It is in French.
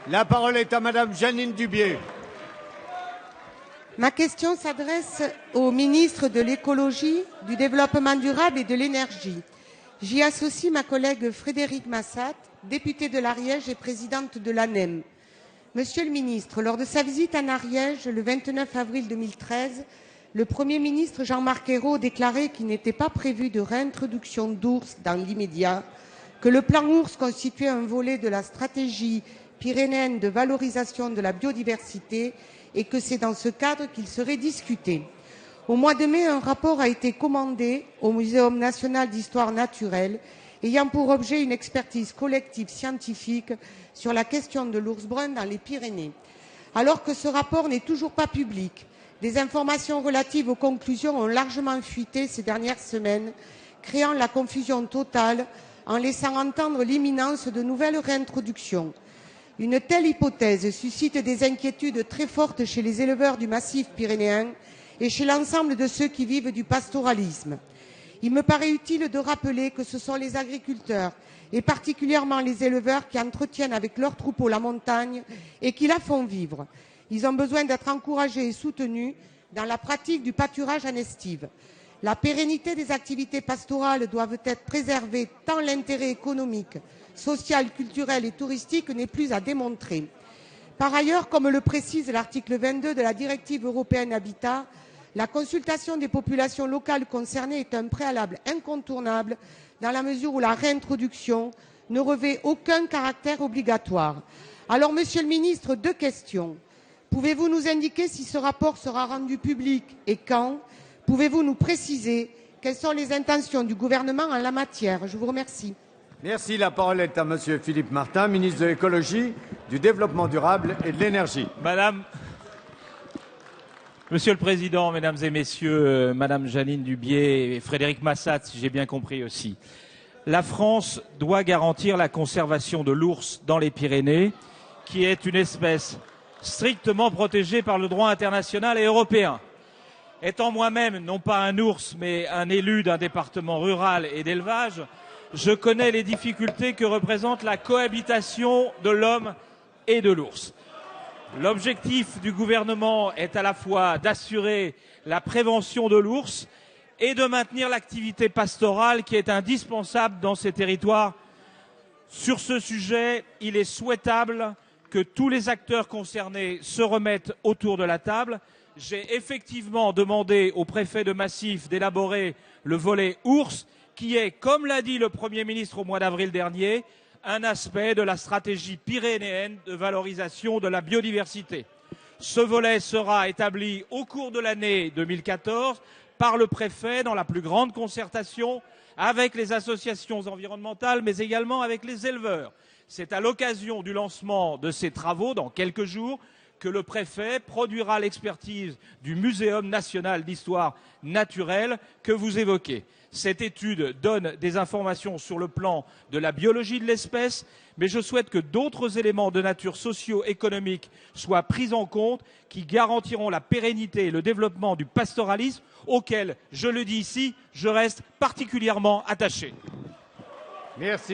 La parole est à Madame Jeanine Dubié. Ma question s'adresse au ministre de l'Écologie, du Développement durable et de l'Énergie. J'y associe ma collègue Frédérique Massat, députée de l'Ariège et présidente de l'ANEM. Monsieur le ministre, lors de sa visite en Ariège le 29 avril 2013, le Premier ministre Jean-Marc Ayrault déclarait qu'il n'était pas prévu de réintroduction d'ours dans l'immédiat, que le plan ours constituait un volet de la stratégie pyrénéenne de valorisation de la biodiversité et que c'est dans ce cadre qu'il serait discuté. Au mois de mai, un rapport a été commandé au Muséum national d'histoire naturelle ayant pour objet une expertise collective scientifique sur la question de l'ours brun dans les Pyrénées. Alors que ce rapport n'est toujours pas public, des informations relatives aux conclusions ont largement fuité ces dernières semaines, créant la confusion totale en laissant entendre l'imminence de nouvelles réintroductions. Une telle hypothèse suscite des inquiétudes très fortes chez les éleveurs du massif pyrénéen et chez l'ensemble de ceux qui vivent du pastoralisme. Il me paraît utile de rappeler que ce sont les agriculteurs, et particulièrement les éleveurs, qui entretiennent avec leurs troupeaux la montagne et qui la font vivre. Ils ont besoin d'être encouragés et soutenus dans la pratique du pâturage en estive. La pérennité des activités pastorales doit être préservée tant l'intérêt économique, social, culturel et touristique n'est plus à démontrer. Par ailleurs, comme le précise l'article 22 de la directive européenne Habitat, la consultation des populations locales concernées est un préalable incontournable dans la mesure où la réintroduction ne revêt aucun caractère obligatoire. Alors, Monsieur le Ministre, deux questions. Pouvez-vous nous indiquer si ce rapport sera rendu public et quand? Pouvez-vous nous préciser quelles sont les intentions du gouvernement en la matière? Je vous remercie. Merci. La parole est à Monsieur Philippe Martin, ministre de l'Écologie, du Développement durable et de l'Énergie. Monsieur le Président, Mesdames et Messieurs, Madame Jeanine Dubié et Frédérique Massat, si j'ai bien compris aussi. La France doit garantir la conservation de l'ours dans les Pyrénées, qui est une espèce strictement protégée par le droit international et européen. Étant moi-même non pas un ours, mais un élu d'un département rural et d'élevage, je connais les difficultés que représente la cohabitation de l'homme et de l'ours. L'objectif du gouvernement est à la fois d'assurer la prévention de l'ours et de maintenir l'activité pastorale qui est indispensable dans ces territoires. Sur ce sujet, il est souhaitable que tous les acteurs concernés se remettent autour de la table. J'ai effectivement demandé au préfet de Massif d'élaborer le volet ours, qui est, comme l'a dit le Premier ministre au mois d'avril dernier, un aspect de la stratégie pyrénéenne de valorisation de la biodiversité. Ce volet sera établi au cours de l'année 2014 par le préfet dans la plus grande concertation avec les associations environnementales, mais également avec les éleveurs. C'est à l'occasion du lancement de ces travaux, dans quelques jours, que le préfet produira l'expertise du Muséum national d'histoire naturelle que vous évoquez. Cette étude donne des informations sur le plan de la biologie de l'espèce, mais je souhaite que d'autres éléments de nature socio-économique soient pris en compte, qui garantiront la pérennité et le développement du pastoralisme, auquel, je le dis ici, je reste particulièrement attaché. Merci.